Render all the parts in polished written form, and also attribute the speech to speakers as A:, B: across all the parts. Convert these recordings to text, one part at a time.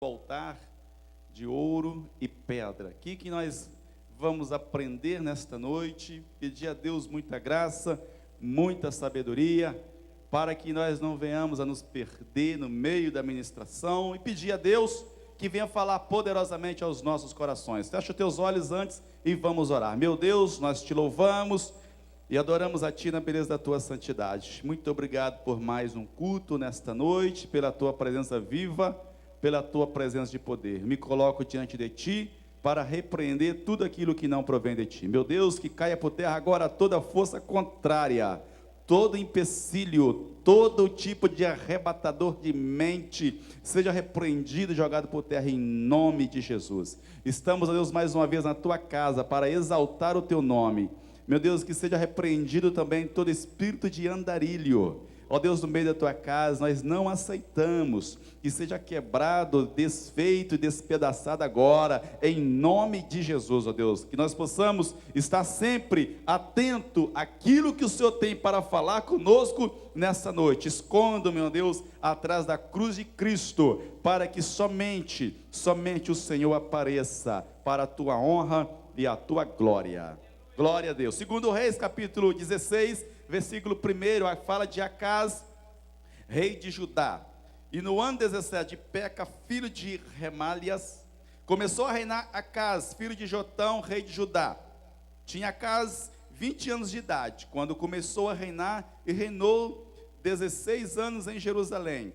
A: altar de ouro e pedra. O que nós vamos aprender nesta noite? Pedir a Deus muita graça, muita sabedoria, para que nós não venhamos a nos perder no meio da ministração, e pedir a Deus que venha falar poderosamente aos nossos corações. Fecha os teus olhos antes e vamos orar. Meu Deus, nós te louvamos e adoramos a Ti na beleza da Tua santidade. Muito obrigado por mais um culto nesta noite, pela Tua presença viva, pela Tua presença de poder. Me coloco diante de Ti para repreender tudo aquilo que não provém de Ti. Meu Deus, que caia por terra agora toda força contrária, todo empecilho, todo tipo de arrebatador de mente, seja repreendido e jogado por terra em nome de Jesus. Estamos, ó Deus, mais uma vez na Tua casa para exaltar o Teu nome. Meu Deus, que seja repreendido também todo espírito de andarilho. Ó Deus, no meio da Tua casa, nós não aceitamos que seja quebrado, desfeito e despedaçado agora, em nome de Jesus, ó Deus. Que nós possamos estar sempre atento àquilo que o Senhor tem para falar conosco nessa noite. Esconda, meu Deus, atrás da cruz de Cristo, para que somente o Senhor apareça para a Tua honra e a Tua glória. Glória a Deus. 2 Reis, capítulo 16, versículo 1, fala de Acaz, rei de Judá. E no ano 17 de Peca, filho de Remalias, começou a reinar Acaz, filho de Jotão, rei de Judá. Tinha Acaz 20 anos de idade, quando começou a reinar, e reinou 16 anos em Jerusalém.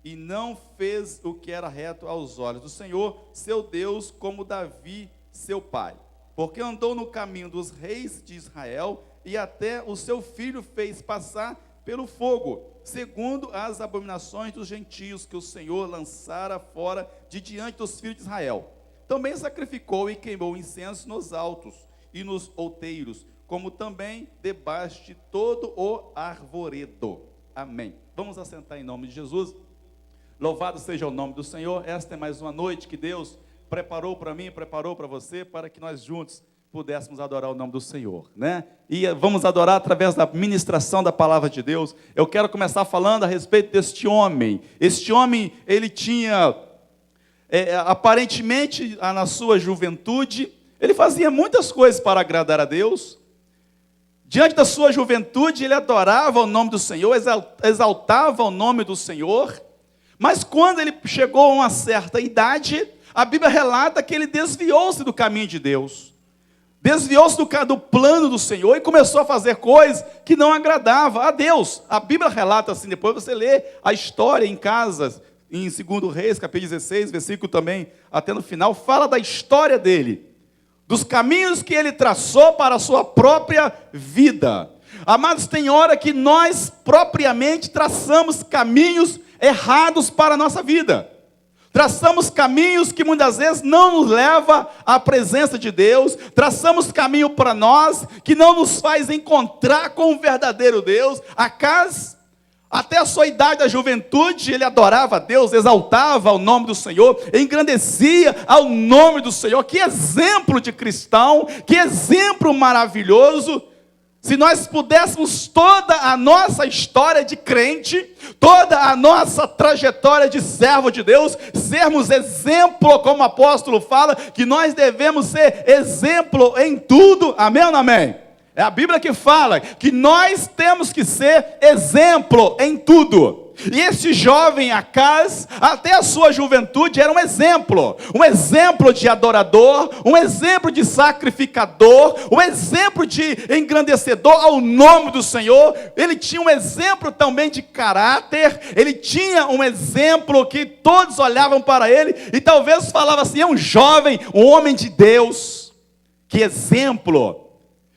A: E não fez o que era reto aos olhos do Senhor, seu Deus, como Davi, seu pai. Porque andou no caminho dos reis de Israel, e até o seu filho fez passar pelo fogo, segundo as abominações dos gentios que o Senhor lançara fora de diante dos filhos de Israel. Também sacrificou e queimou incenso nos altos e nos outeiros, como também debaixo de todo o arvoredo. Amém. Vamos assentar em nome de Jesus. Louvado seja o nome do Senhor. Esta é mais uma noite que Deus preparou para mim, preparou para você, para que nós juntos pudéssemos adorar o nome do Senhor, né? E vamos adorar através da ministração da palavra de Deus. Eu quero começar falando a respeito deste homem. Este homem, ele tinha, aparentemente, na sua juventude, ele fazia muitas coisas para agradar a Deus. Diante da sua juventude, ele adorava o nome do Senhor, exaltava o nome do Senhor. Mas quando ele chegou a uma certa idade, a Bíblia relata que ele desviou-se do caminho de Deus, desviou-se do plano do Senhor e começou a fazer coisas que não agradavam a Deus. A Bíblia relata assim, depois você lê a história em casa, em 2 Reis, capítulo 16, versículo também, até no final, fala da história dele, dos caminhos que ele traçou para a sua própria vida. Amados, tem hora que nós propriamente traçamos caminhos errados para a nossa vida. Traçamos caminhos que muitas vezes não nos levam à presença de Deus. Traçamos caminho para nós que não nos faz encontrar com o verdadeiro Deus. Acaz, até a sua idade da juventude, ele adorava a Deus, exaltava o nome do Senhor, engrandecia ao nome do Senhor. Que exemplo de cristão, que exemplo maravilhoso. Se nós pudéssemos toda a nossa história de crente, toda a nossa trajetória de servo de Deus, sermos exemplo, como o apóstolo fala, que nós devemos ser exemplo em tudo, amém ou não amém? É a Bíblia que fala que nós temos que ser exemplo em tudo. E esse jovem Acaz, até a sua juventude, era um exemplo de adorador, um exemplo de sacrificador, um exemplo de engrandecedor ao nome do Senhor. Ele tinha um exemplo também de caráter, ele tinha um exemplo que todos olhavam para ele e talvez falavam assim: é um jovem, um homem de Deus. Que exemplo!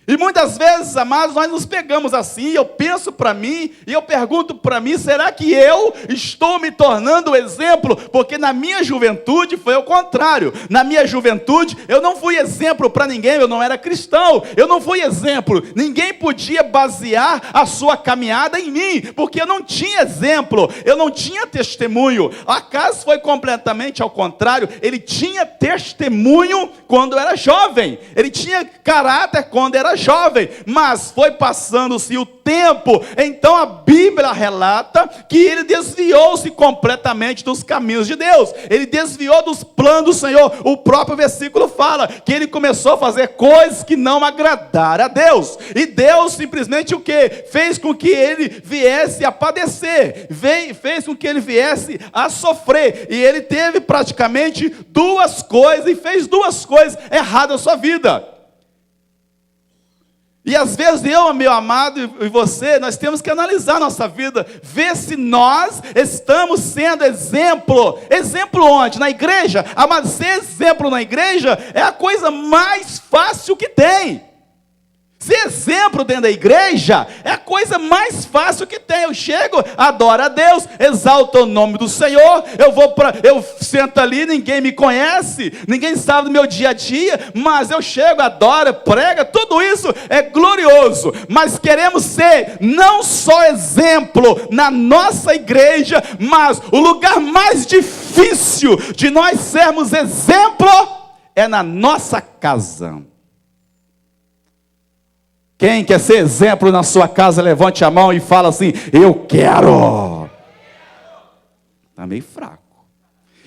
A: E muitas vezes, amados, nós nos pegamos assim, eu penso para mim, e eu pergunto para mim, será que eu estou me tornando exemplo? Porque na minha juventude foi o contrário. Na minha juventude, eu não fui exemplo para ninguém, eu não era cristão, eu não fui exemplo. Ninguém podia basear a sua caminhada em mim, porque eu não tinha exemplo, eu não tinha testemunho. Acaz foi completamente ao contrário, ele tinha testemunho quando era jovem, ele tinha caráter quando era era jovem, mas foi passando-se o tempo, então a Bíblia relata que ele desviou-se completamente dos caminhos de Deus, ele desviou dos planos do Senhor. O próprio versículo fala que ele começou a fazer coisas que não agradaram a Deus, e Deus simplesmente o que? Fez com que ele viesse a padecer, fez com que ele viesse a sofrer, e ele teve praticamente duas coisas, e fez duas coisas erradas na sua vida. E às vezes eu, meu amado, e você, nós temos que analisar nossa vida, ver se nós estamos sendo exemplo. Exemplo onde? Na igreja. Mas ser exemplo na igreja é a coisa mais fácil que tem. Ser exemplo dentro da igreja é a coisa mais fácil que tem. Eu chego, adoro a Deus, exalto o nome do Senhor, eu sento ali, ninguém me conhece, ninguém sabe do meu dia a dia, mas eu chego, adoro, prego, tudo isso é glorioso. Mas queremos ser não só exemplo na nossa igreja, mas o lugar mais difícil de nós sermos exemplo é na nossa casa. Quem quer ser exemplo na sua casa, levante a mão e fala assim: eu quero. Está meio fraco.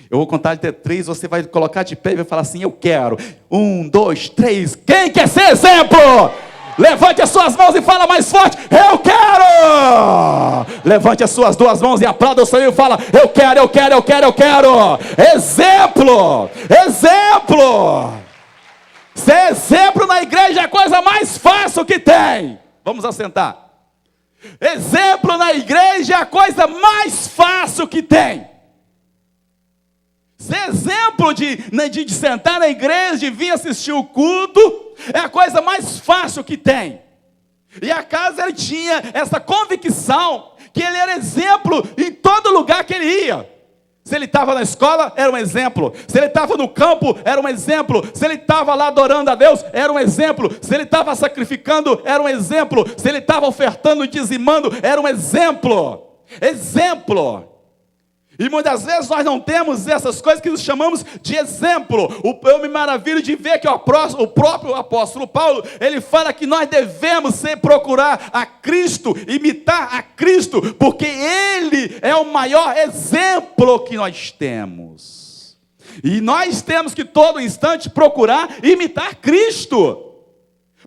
A: Eu vou contar até 3, você vai colocar de pé e vai falar assim: eu quero. 1, 2, 3. Quem quer ser exemplo? Levante as suas mãos e fala mais forte: eu quero. Levante as suas duas mãos e aplauda o Senhor e fala: eu quero, eu quero, eu quero, eu quero. Exemplo, exemplo. Ser exemplo na igreja é a coisa mais fácil que tem. Vamos assentar. Exemplo na igreja é a coisa mais fácil que tem. Ser exemplo de sentar na igreja, de vir assistir o culto, é a coisa mais fácil que tem. E a casa, ele tinha essa convicção que ele era exemplo em todo lugar que ele ia. Se ele estava na escola, era um exemplo. Se ele estava no campo, era um exemplo. Se ele estava lá adorando a Deus, era um exemplo. Se ele estava sacrificando, era um exemplo. Se ele estava ofertando e dizimando, era um exemplo. Exemplo. E muitas vezes nós não temos essas coisas que nós chamamos de exemplo. Eu me maravilho de ver que o próprio apóstolo Paulo, ele fala que nós devemos procurar a Cristo, imitar a Cristo, porque Ele é o maior exemplo que nós temos. E nós temos que todo instante procurar imitar Cristo,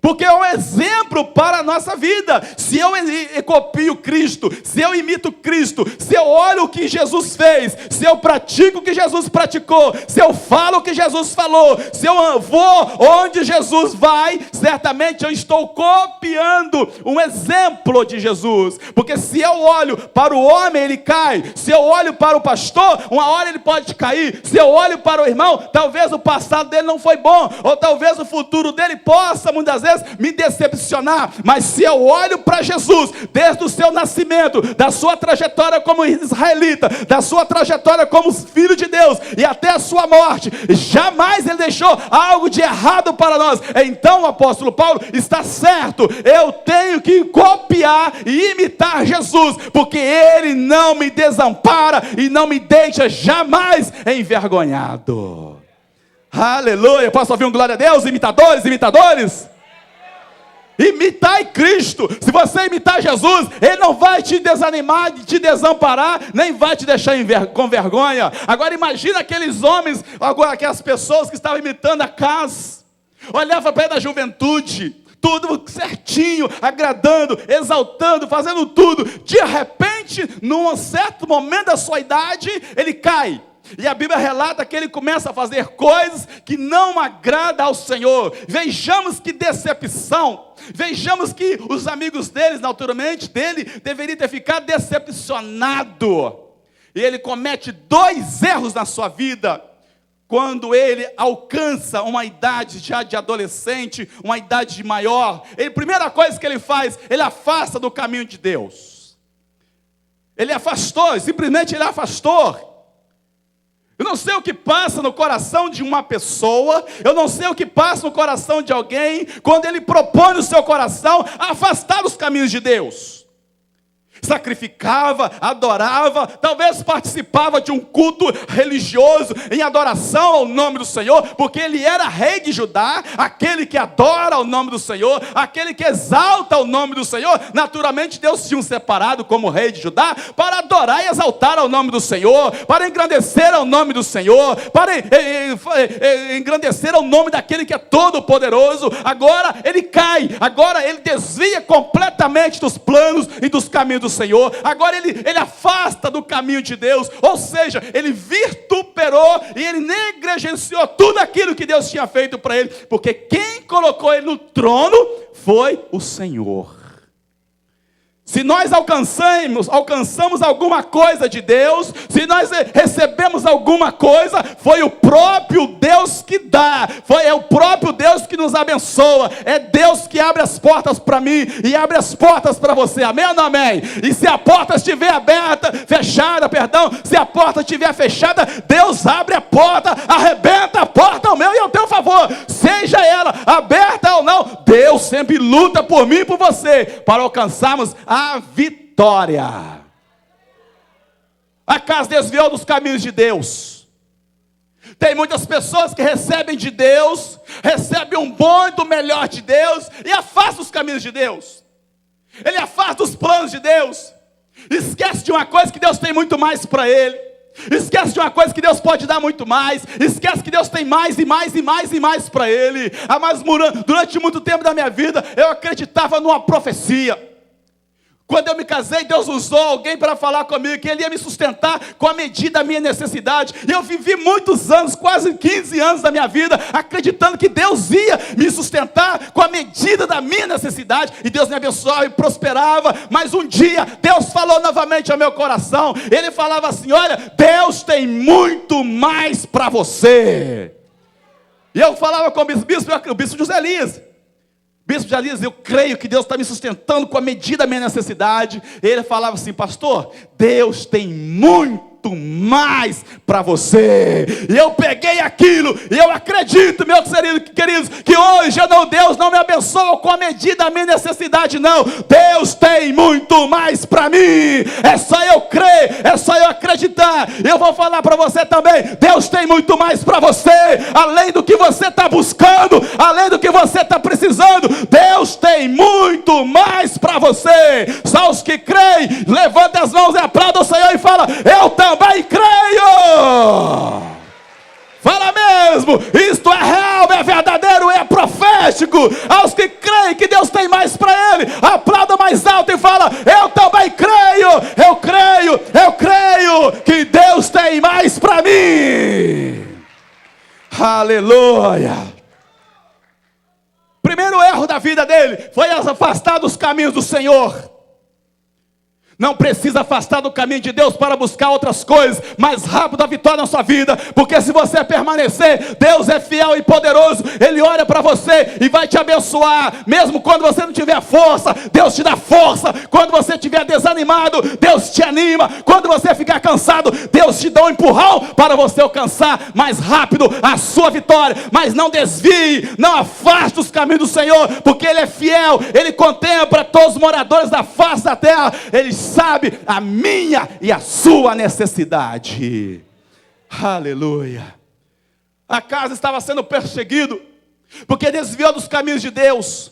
A: porque é um exemplo para a nossa vida. Se eu copio Cristo, se eu imito Cristo, se eu olho o que Jesus fez, se eu pratico o que Jesus praticou, se eu falo o que Jesus falou, se eu vou onde Jesus vai, certamente eu estou copiando um exemplo de Jesus. Porque se eu olho para o homem, ele cai. Se eu olho para o pastor, uma hora ele pode cair. Se eu olho para o irmão, talvez o passado dele não foi bom, ou talvez o futuro dele possa muitas vezes me decepcionar. Mas se eu olho para Jesus, desde o seu nascimento, da sua trajetória como israelita, da sua trajetória como filho de Deus, e até a sua morte, jamais ele deixou algo de errado para nós. Então o apóstolo Paulo está certo, eu tenho que copiar e imitar Jesus, porque ele não me desampara e não me deixa jamais envergonhado. Aleluia. Posso ouvir um glória a Deus? Imitadores, imitadores? Imitai Cristo. Se você imitar Jesus, Ele não vai te desanimar, te desamparar, nem vai te deixar com vergonha. Agora imagina aqueles homens, aquelas pessoas que estavam imitando a casa. Olhava para ele da juventude, tudo certinho, agradando, exaltando, fazendo tudo. De repente, num certo momento da sua idade, ele cai. E a Bíblia relata que ele começa a fazer coisas que não agradam ao Senhor. Vejamos que decepção. Vejamos que os amigos deles, naturalmente, deveriam ter ficado decepcionados. E ele comete 2 erros na sua vida. Quando ele alcança uma idade já de adolescente, uma idade de maior, a primeira coisa que ele faz, ele afasta do caminho de Deus. Ele afastou, simplesmente ele afastou. Eu não sei o que passa no coração de uma pessoa, eu não sei o que passa no coração de alguém, quando ele propõe no seu coração afastar os caminhos de Deus. sacrificava, adorava, talvez participava de um culto religioso em adoração ao nome do Senhor, porque ele era rei de Judá, aquele que adora o nome do Senhor, aquele que exalta o nome do Senhor. Naturalmente Deus tinha um separado como rei de Judá para adorar e exaltar ao nome do Senhor, para engrandecer ao nome do Senhor, para engrandecer ao nome daquele que é todo poderoso. Agora ele cai, agora ele desvia completamente dos planos e dos caminhos do Senhor, agora ele afasta do caminho de Deus, ou seja, ele vituperou e ele negligenciou tudo aquilo que Deus tinha feito para ele, porque quem colocou ele no trono foi o Senhor. Se nós alcançamos alguma coisa de Deus, se nós recebemos alguma coisa, foi o próprio Deus que dá, é o próprio Deus que nos abençoa, é Deus que abre as portas para mim e abre as portas para você, amém ou não amém? E se a porta estiver se a porta estiver fechada, Deus abre a porta, arrebenta a porta ao meu e ao teu favor, seja ela aberta ou não, Deus sempre luta por mim e por você, para alcançarmos a vitória. Acas desviou dos caminhos de Deus. Tem muitas pessoas que recebem de Deus, recebem um bom e do melhor de Deus, e afasta os caminhos de Deus. Ele afasta os planos de Deus. Esquece de uma coisa, que Deus tem muito mais para ele. Esquece de uma coisa, que Deus pode dar muito mais. Esquece que Deus tem mais e mais e mais e mais para ele. Mas durante muito tempo da minha vida, eu acreditava numa profecia. Quando eu me casei, Deus usou alguém para falar comigo que Ele ia me sustentar com a medida da minha necessidade. E eu vivi muitos anos, quase 15 anos da minha vida, acreditando que Deus ia me sustentar com a medida da minha necessidade. E Deus me abençoava e prosperava. Mas um dia, Deus falou novamente ao meu coração. Ele falava assim: olha, Deus tem muito mais para você. E eu falava com o bispo José Elias. Bispo de Elias, eu creio que Deus está me sustentando com a medida da minha necessidade. Ele falava assim: pastor, Deus tem muito mais para você. E eu peguei aquilo, e eu acredito, meus queridos, que hoje Deus não me abençoa com a medida da minha necessidade, não. Deus tem muito mais para mim. É só eu crer, é só eu acreditar. Eu vou falar para você também: Deus tem muito mais para você, além do que você está buscando, além do que você está precisando. Deus tem muito mais para você. Só os que creem, levanta as mãos e aplauda o Senhor e fala: eu também creio. Fala mesmo, isto é real, é verdadeiro, é profético. Aos que creem que Deus tem mais para ele, aplauda mais alto e fala: eu também creio, eu creio que Deus tem mais para mim. Aleluia. Primeiro erro da vida dele foi afastar dos caminhos do Senhor. Não precisa afastar do caminho de Deus para buscar outras coisas. Mais rápido a vitória na sua vida. Porque se você permanecer, Deus é fiel e poderoso. Ele olha para você e vai te abençoar. Mesmo quando você não tiver força, Deus te dá força. Quando você estiver desanimado, Deus te anima. Quando você ficar cansado, Deus te dá um empurrão para você alcançar mais rápido a sua vitória. Mas não desvie, não afaste os caminhos do Senhor, porque Ele é fiel. Ele contempla todos os moradores da face da terra. Ele sabe a minha e a sua necessidade. Aleluia. Acas estava sendo perseguido porque desviou dos caminhos de Deus.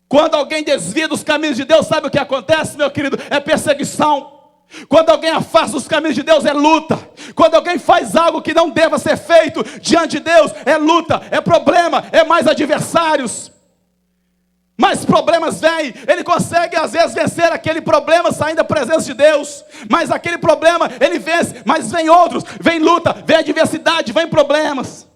A: Quando alguém desvia dos caminhos de Deus, sabe o que acontece, meu querido? É perseguição. Quando alguém afasta os caminhos de Deus, é luta. Quando alguém faz algo que não deva ser feito diante de Deus, é luta, é problema, é mais adversários. Mais problemas vêm, ele consegue às vezes vencer aquele problema saindo da presença de Deus, mas aquele problema ele vence, mas vem outros, vem luta, vem adversidade, vem problemas.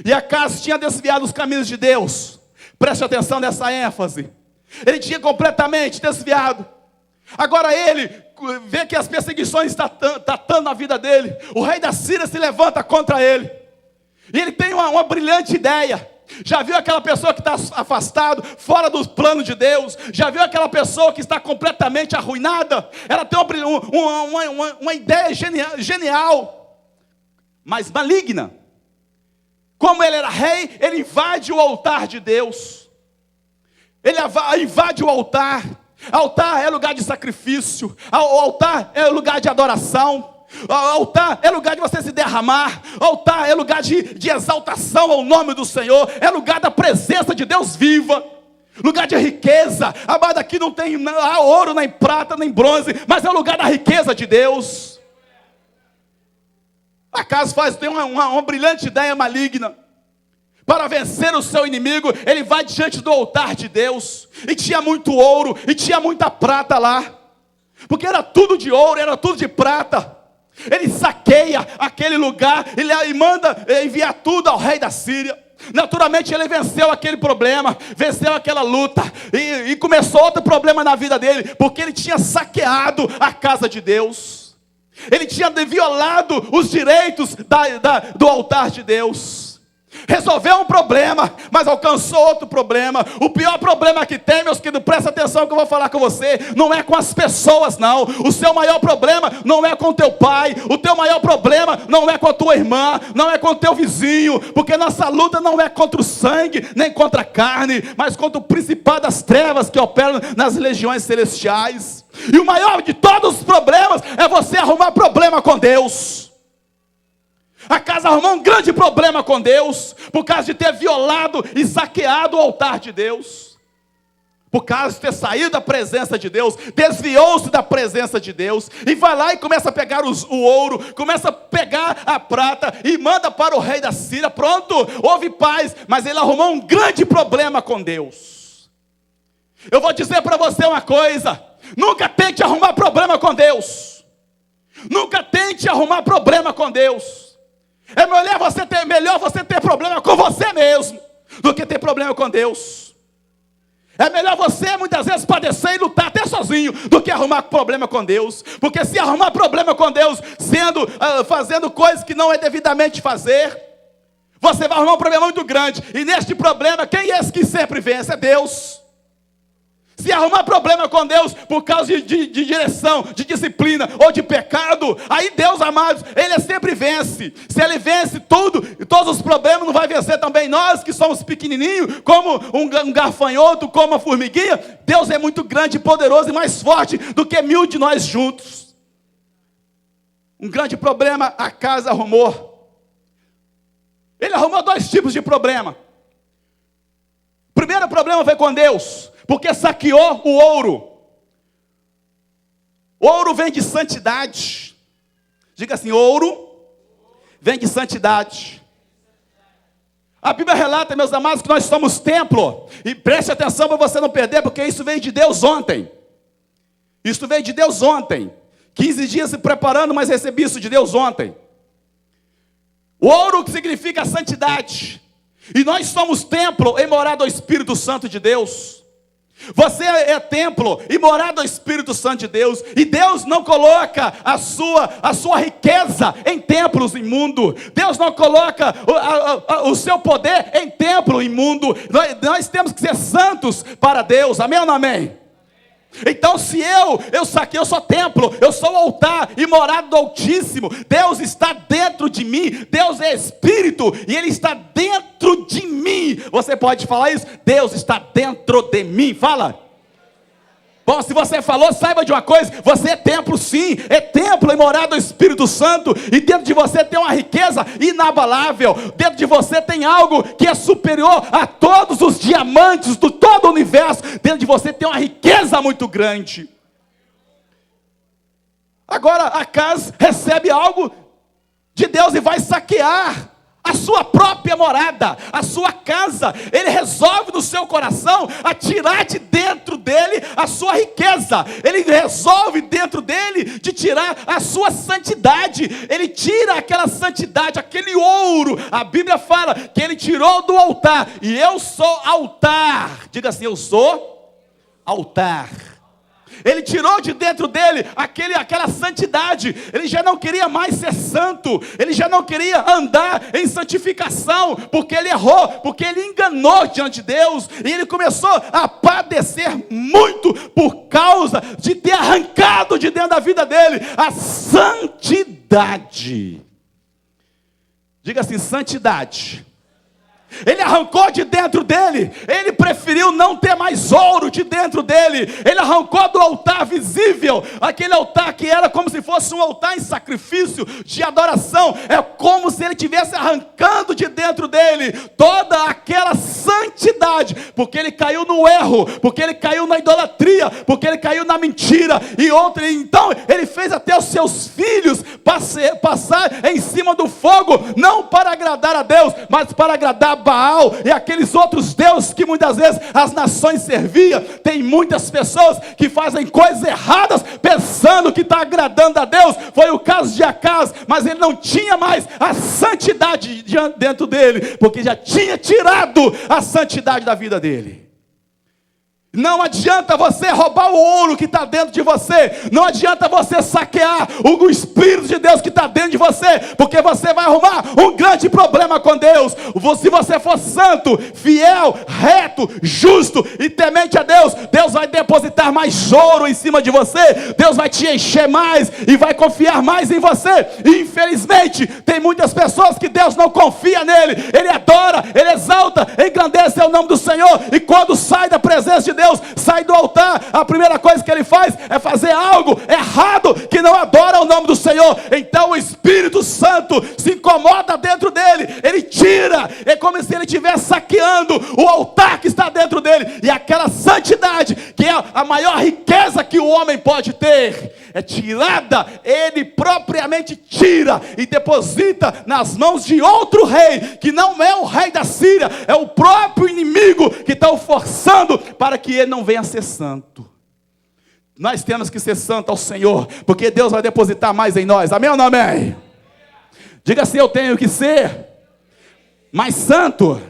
A: E Acas tinha desviado os caminhos de Deus. Preste atenção nessa ênfase. Ele tinha completamente desviado. Agora ele vê que as perseguições estão tratando a vida dele. O rei da Síria se levanta contra ele. E ele tem uma brilhante ideia. Já viu aquela pessoa que está afastado, fora do plano de Deus? Já viu aquela pessoa que está completamente arruinada? Ela tem uma ideia genial, mas maligna. Como ele era rei, ele invade o altar de Deus. Ele invade o altar. Altar é lugar de sacrifício. O altar é lugar de adoração. O altar é lugar de você se derramar. O altar é lugar de exaltação ao nome do Senhor. É lugar da presença de Deus viva. Lugar de riqueza. Amado, aqui não tem ouro, nem prata, nem bronze, mas é o lugar da riqueza de Deus. Acaso tem uma brilhante ideia maligna. Para vencer o seu inimigo, ele vai diante do altar de Deus. E tinha muito ouro, e tinha muita prata lá. Porque era tudo de ouro, era tudo de prata. Ele saqueia aquele lugar, ele manda enviar tudo ao rei da Síria. Naturalmente ele venceu aquele problema, venceu aquela luta. E começou outro problema na vida dele, porque ele tinha saqueado a casa de Deus. Ele tinha violado os direitos do altar de Deus. Resolveu um problema, mas alcançou outro problema. O pior problema que tem, meus queridos, presta atenção que eu vou falar com você. Não é com as pessoas, não. O seu maior problema não é com o teu pai. O teu maior problema não é com a tua irmã, não é com o teu vizinho. Porque nossa luta não é contra o sangue, nem contra a carne, mas contra o principado das trevas que operam nas legiões celestiais. E o maior de todos os problemas é você arrumar problema com Deus. A casa arrumou um grande problema com Deus, por causa de ter violado e saqueado o altar de Deus, por causa de ter saído da presença de Deus, desviou-se da presença de Deus, e vai lá e começa a pegar o ouro, começa a pegar a prata, e manda para o rei da Síria. Pronto, houve paz, mas ele arrumou um grande problema com Deus. Eu vou dizer para você uma coisa: nunca tente arrumar problema com Deus. Nunca tente arrumar problema com Deus. É melhor você ter problema com você mesmo do que ter problema com Deus. É melhor você muitas vezes padecer e lutar até sozinho do que arrumar problema com Deus. Porque se arrumar problema com Deus fazendo coisas que não é devidamente fazer, você vai arrumar um problema muito grande. E neste problema, quem é esse que sempre vence? É Deus. Se arrumar problema com Deus por causa de direção, de disciplina ou de pecado, aí Deus, amados, Ele sempre vence. Se Ele vence tudo, todos os problemas, não vai vencer também nós que somos pequenininhos, como um garfanhoto, como uma formiguinha? Deus é muito grande, poderoso e mais forte do que 1000 de nós juntos. Um grande problema a casa arrumou. Ele arrumou 2 tipos de problema. O primeiro problema foi com Deus, porque saqueou o ouro. Ouro vem de santidade. Diga assim: ouro vem de santidade. A Bíblia relata, meus amados, que nós somos templo. E preste atenção para você não perder, porque isso veio de Deus ontem. Isso veio de Deus ontem. 15 dias se preparando, mas recebi isso de Deus ontem. O ouro que significa santidade. E nós somos templo e morada do Espírito Santo de Deus. Você é templo e morada do Espírito Santo de Deus. E Deus não coloca a sua riqueza em templos imundos. Deus não coloca o seu poder em templo imundo. Nós temos que ser santos para Deus. Amém ou não amém? Então se eu sou templo, eu sou altar e morada do Altíssimo. Deus está dentro de mim. Deus é Espírito e Ele está dentro de mim. Você pode falar isso? Deus está dentro de mim. Fala. Bom, se você falou, saiba de uma coisa: você é templo, sim, é templo e morada do Espírito Santo. E dentro de você tem uma riqueza inabalável. Dentro de você tem algo que é superior a todos os diamantes do todo o universo. Dentro de você tem uma riqueza muito grande. Agora Acaz recebe algo de Deus e vai saquear a sua própria morada, a sua casa. Ele resolve no seu coração a tirar de dentro dele a sua riqueza. Ele resolve dentro dele de tirar a sua santidade. Ele tira aquela santidade, aquele ouro. A Bíblia fala que ele tirou do altar. E eu sou altar. Diga assim: eu sou altar. Ele tirou de dentro dele aquela santidade. Ele já não queria mais ser santo. Ele já não queria andar em santificação, porque ele errou, porque ele enganou diante de Deus. E ele começou a padecer muito por causa de ter arrancado de dentro da vida dele a santidade. Diga assim: santidade Ele arrancou de dentro dele. Ele preferiu não ter mais ouro de dentro dele. Ele arrancou do altar visível, aquele altar que era como se fosse um altar em sacrifício de adoração. É como se ele estivesse arrancando de dentro dele toda aquela santidade, porque ele caiu no erro, porque ele caiu na idolatria, porque ele caiu na mentira e outra. Então ele fez até os seus filhos passar em cima do fogo, não para agradar a Deus, mas para agradar Baal e aqueles outros deuses que muitas vezes as nações serviam. Tem muitas pessoas que fazem coisas erradas pensando que está agradando a Deus. Foi o caso de Acaz, mas ele não tinha mais a santidade dentro dele, porque já tinha tirado a santidade da vida dele. Não adianta você roubar o ouro que está dentro de você. Não adianta você saquear o Espírito de Deus que está dentro de você, porque você vai arrumar um grande problema com Deus. Se você for santo, fiel, reto, justo e temente a Deus, Deus vai depositar mais ouro em cima de você. Deus vai te encher mais e vai confiar mais em você. E infelizmente tem muitas pessoas que Deus não confia nele. Ele adora, ele exalta, engrandece o nome do Senhor, e quando sai da presença de Deus, sai do altar, a primeira coisa que ele faz é fazer algo errado, que não adora o nome do Senhor. Então o Espírito Santo se incomoda dentro dele, ele tira, é como se ele estivesse saqueando o altar que está dentro dele, e aquela santidade, que é a maior riqueza que o homem pode ter, é tirada. Ele propriamente tira e deposita nas mãos de outro rei, que não é o rei da Síria, é o próprio inimigo que está o forçando para que ele não venha a ser santo. Nós temos que ser santo ao Senhor, porque Deus vai depositar mais em nós. Amém ou não amém? Diga assim: eu tenho que ser mais santo,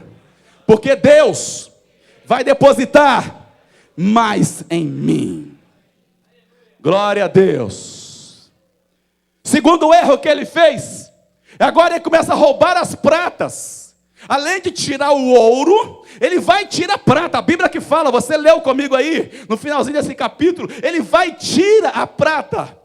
A: porque Deus vai depositar mais em mim. Glória a Deus. Segundo erro que ele fez, agora ele começa a roubar as pratas. Além de tirar o ouro, ele vai tirar a prata. A Bíblia que fala, você leu comigo aí, no finalzinho desse capítulo, ele vai tirar a prata.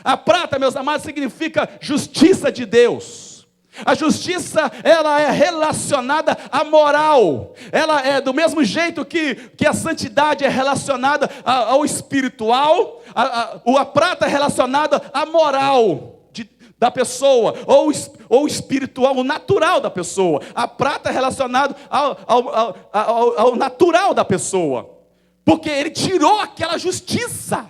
A: A prata, meus amados, significa justiça de Deus. A justiça, ela é relacionada à moral. Ela é do mesmo jeito que a santidade é relacionada ao espiritual. A prata é relacionada à moral da pessoa, ou espiritual, o natural da pessoa. A prata é relacionada ao natural da pessoa, porque ele tirou aquela justiça.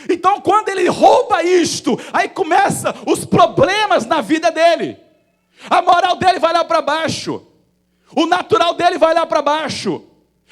A: Então quando ele rouba isto, aí começa os problemas na vida dele. A moral dele vai lá para baixo, o natural dele vai lá para baixo.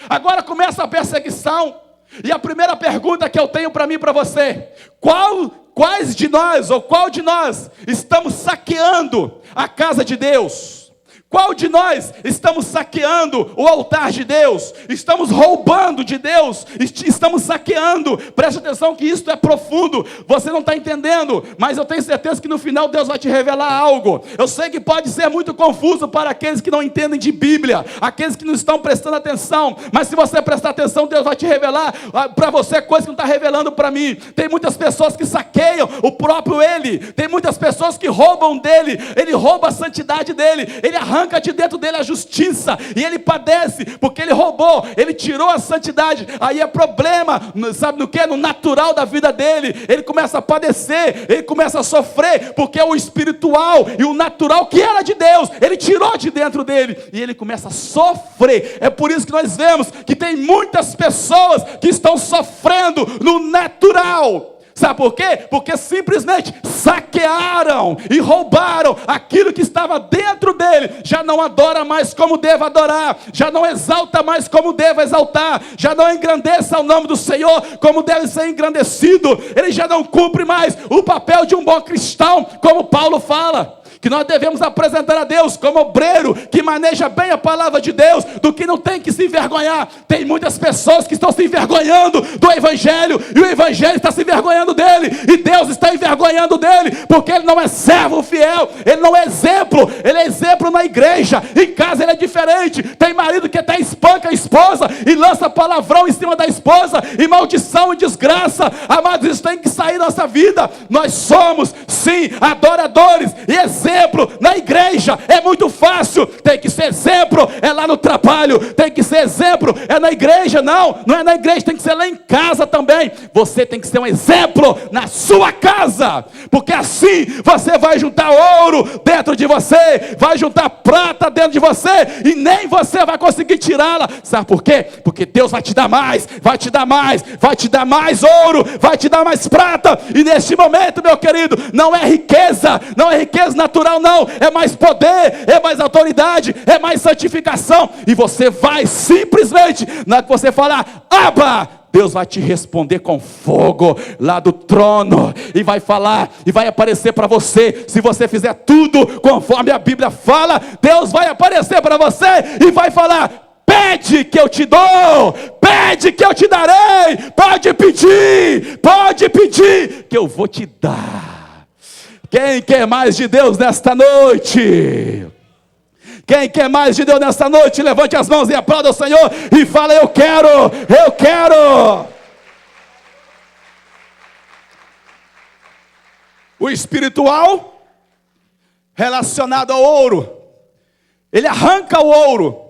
A: Agora começa a perseguição. E a primeira pergunta que eu tenho para mim e para você: quais de nós, ou qual de nós estamos saqueando a casa de Deus? Qual de nós estamos saqueando o altar de Deus? Estamos roubando de Deus? Estamos saqueando? Preste atenção que isso é profundo. Você não está entendendo, mas eu tenho certeza que no final Deus vai te revelar algo. Eu sei que pode ser muito confuso para aqueles que não entendem de Bíblia, aqueles que não estão prestando atenção, mas se você prestar atenção, Deus vai te revelar para você coisas que não está revelando para mim. Tem muitas pessoas que saqueiam o próprio ele, tem muitas pessoas que roubam dele, ele rouba a santidade dele, ele arranca de dentro dele a justiça, e ele padece, porque ele roubou, ele tirou a santidade. Aí é problema, sabe no que? No natural da vida dele, ele começa a padecer, ele começa a sofrer, porque o espiritual e o natural que era de Deus, ele tirou de dentro dele, e ele começa a sofrer. É por isso que nós vemos que tem muitas pessoas que estão sofrendo no natural. Sabe por quê? Porque simplesmente saquearam e roubaram aquilo que estava dentro dele. Já não adora mais como deve adorar, já não exalta mais como deve exaltar, já não engrandece o nome do Senhor como deve ser engrandecido. Ele já não cumpre mais o papel de um bom cristão, como Paulo fala, que nós devemos apresentar a Deus como obreiro que maneja bem a palavra de Deus, do que não tem que se envergonhar. Tem muitas pessoas que estão se envergonhando do Evangelho, e o Evangelho está se envergonhando dele, e Deus está envergonhando dele, porque ele não é servo fiel, ele não é exemplo. Ele é exemplo na igreja, em casa ele é diferente. Tem marido que até espanca a esposa e lança palavrão em cima da esposa, e maldição e desgraça. Amados, isso tem que sair da nossa vida. Nós somos sim adoradores e exemplos exemplo na igreja. É muito fácil. Tem que ser exemplo, é lá no trabalho. Tem que ser exemplo, é na igreja. Não é na igreja, tem que ser lá em casa também. Você tem que ser um exemplo na sua casa, porque assim você vai juntar ouro dentro de você, vai juntar prata dentro de você, e nem você vai conseguir tirá-la. Sabe por quê? Porque Deus vai te dar mais, vai te dar mais, vai te dar mais ouro, vai te dar mais prata. E neste momento, meu querido, não é riqueza natural, não, é mais poder, é mais autoridade, é mais santificação. E você vai simplesmente, na hora que você falar Abba, Deus vai te responder com fogo lá do trono, e vai falar, e vai aparecer para você. Se você fizer tudo conforme a Bíblia fala, Deus vai aparecer para você e vai falar: pede que eu te dou, pede que eu te darei, pode pedir que eu vou te dar. Quem quer mais de Deus nesta noite? Quem quer mais de Deus nesta noite, levante as mãos e aplauda o Senhor e fala: eu quero. O espiritual, relacionado ao ouro, ele arranca o ouro